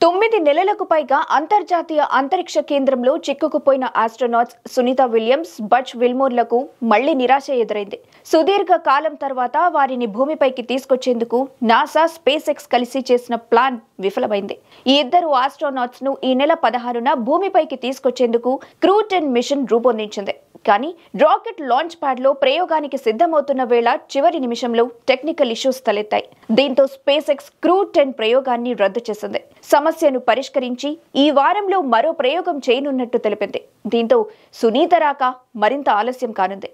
9 నెలలకు పైగా అంతర్జాతీయ అంతరిక్ష కేంద్రంలో చిక్కుకుపోయిన ఆస్ట్రోనాట్స్ సునీత విలియమ్స్, బజ్ విల్మోర్లకు మళ్లీ నిరాశ ఎదురైంది. సుదీర్ఘ కాలం తర్వాత వారిని భూమిపైకి తీసుకొచ్చేందుకు నాసా, స్పేస్ ఎక్స్ కలిసి చేసిన ప్లాన్ విఫలమైంది. ఈ ఇద్దరు ఆస్ట్రోనాట్స్ ను ఈ నెల 16న భూమిపైకి తీసుకొచ్చేందుకు క్రూ 10 మిషన్ రూపొందించింది. కానీ రాకెట్ లాంచ్ ప్యాడ్ లో ప్రయోగానికి సిద్ధమవుతున్న వేళ చివరి నిమిషంలో టెక్నికల్ ఇష్యూస్ తలెత్తాయి. దీంతో స్పేస్ ఎక్స్ క్రూ 10 ప్రయోగాన్ని రద్దు చేసింది. సమస్యను పరిష్కరించి ఈ వారంలో మరో ప్రయోగం చేయనున్నట్టు తెలిపింది. దీంతో సునీత రాక మరింత ఆలస్యం కానుంది.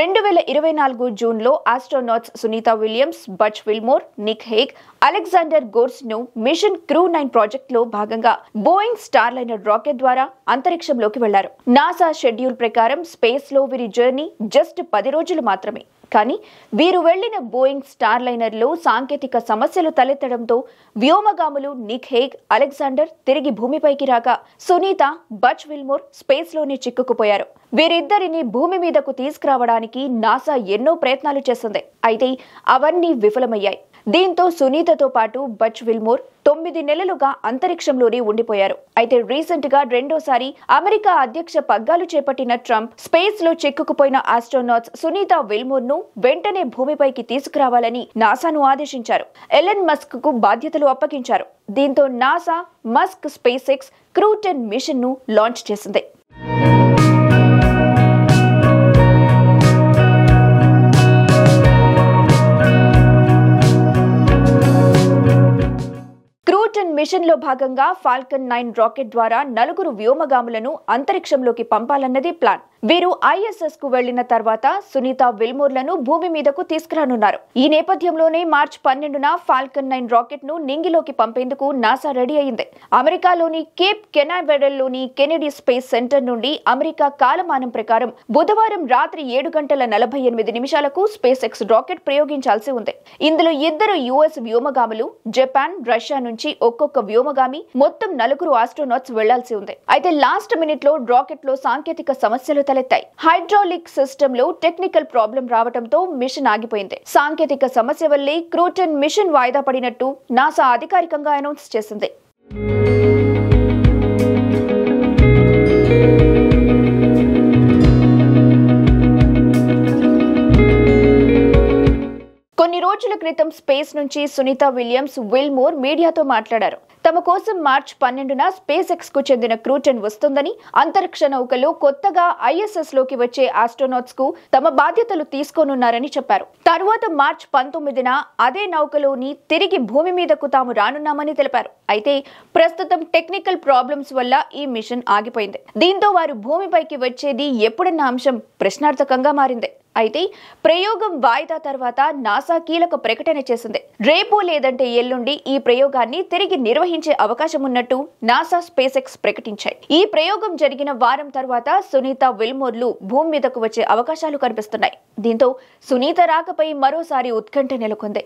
2024 జూన్లో astronauts Sunita Williams, Butch Wilmore, Nick Hague, Aleksandr గోర్స్ను మిషన్ క్రూ 9 ప్రాజెక్టులో భాగంగా బోయింగ్ స్టార్లైనర్ రాకెట్ ద్వారా అంతరిక్షంలోకి వెళ్లారు. నాసా షెడ్యూల్ ప్రకారం స్పేస్ లో వీరి జర్నీ జస్ట్ 10 రోజులు మాత్రమే. కానీ వీరు వెళ్లిన బోయింగ్ స్టార్లైనర్ లో సాంకేతిక సమస్యలు తలెత్తడంతో వ్యోమగాములు నిక్ హేగ్, అలెగ్జాండర్ తిరిగి భూమిపైకి రాక సునీత, బజ్ విల్మోర్ స్పేస్ లోనే చిక్కుకుపోయారు. వీరిద్దరిని భూమి మీదకు తీసుకురావడానికి నాసా ఎన్నో ప్రయత్నాలు చేసింది. అయితే అవన్నీ విఫలమయ్యాయి. దీంతో సునీతతో పాటు బజ్ విల్మోర్ 9 నెలలుగా అంతరిక్షంలోనే ఉండిపోయారు. అయితే రీసెంట్ గా రెండోసారి అమెరికా అధ్యక్ష పగ్గాలు చేపట్టిన ట్రంప్ స్పేస్ లో చిక్కుకుపోయిన ఆస్ట్రోనాట్స్ సునీత విల్మోర్ ను వెంటనే భూమిపైకి తీసుకురావాలని నాసాను ఆదేశించారు. ఎలన్ మస్క్ కు బాధ్యతలు అప్పగించారు. దీంతో NASA, Musk SpaceX crew 10 mission ను లాంచ్ చేసింది. మిషన్ లో భాగంగా ఫాల్కన్ 9 రాకెట్ ద్వారా 4 వ్యోమగాములను అంతరిక్షంలోకి పంపాలన్నది ప్లాన్. వీరు ఐఎస్ఎస్ కు వెళ్లిన తర్వాత సునీత విల్మోర్లను భూమి మీదకు తీసుకురానున్నారు. ఈ నేపథ్యంలోనే మార్చి 12న ఫాల్కన్ 9 రాకెట్ ను నింగిలోకి పంపేందుకు నాసా రెడీ అయింది. అమెరికాలోని కేప్ కెనావెరల్లోని కెనెడీ స్పేస్ సెంటర్ నుండి అమెరికా కాలమానం ప్రకారం బుధవారం రాత్రి 7:48 స్పేస్ ఎక్స్ రాకెట్ ప్రయోగించాల్సి ఉంది. ఇందులో 2 యుఎస్ వ్యోమగాములు, జపాన్, రష్యా నుంచి ఒక్కొక్క వ్యోమగామి, మొత్తం 4 ఆస్ట్రోనాట్స్ వెళ్లాల్సి ఉంది. అయితే లాస్ట్ మినిట్ లో రాకెట్ లో సాంకేతిక సమస్యలు తలెత్తాయి. హైడ్రాలిక్ సిస్టమ్ లో టెక్నికల్ ప్రాబ్లం రావడంతో మిషన్ ఆగిపోయింది. సాంకేతిక సమస్య వల్లే క్రూ 10 మిషన్ వాయిదా పడినట్టు నాసా అధికారికంగా అనౌన్స్ చేసింది. కొన్ని రోజుల క్రితం స్పేస్ నుంచి సునీత విలియమ్స్, విల్మోర్ మీడియాతో మాట్లాడారు. తమ కోసం మార్చి 12న స్పేస్ ఎక్స్ కు చెందిన క్రూ 10 వస్తుందని, అంతరిక్ష నౌకలో కొత్తగా ఐఎస్ఎస్ లోకి వచ్చే ఆస్ట్రోనాట్స్ కు తమ బాధ్యతలు తీసుకోనున్నారని చెప్పారు. తరువాత మార్చి 19న అదే నౌకలోని తిరిగి భూమి మీదకు తాము రానున్నామని తెలిపారు. అయితే ప్రస్తుతం టెక్నికల్ ప్రాబ్లమ్స్ వల్ల ఈ మిషన్ ఆగిపోయింది. దీంతో వారు భూమిపైకి వచ్చేది ఎప్పుడన్న అంశం ప్రశ్నార్థకంగా మారింది. అయితే ప్రయోగం వాయిదా తర్వాత నాసా కీలక ప్రకటన చేసింది. రేపు లేదంటే ఎల్లుండి ఈ ప్రయోగాన్ని తిరిగి నిర్వహించే అవకాశం ఉన్నట్టు నాసా, స్పేస్ ఎక్స్ ప్రకటించాయి. ఈ ప్రయోగం జరిగిన వారం తర్వాత సునీత విల్మోర్లు భూమి మీదకు వచ్చే అవకాశాలు కనిపిస్తున్నాయి. దీంతో సునీత రాకపై మరోసారి ఉత్కంఠ నెలకొంది.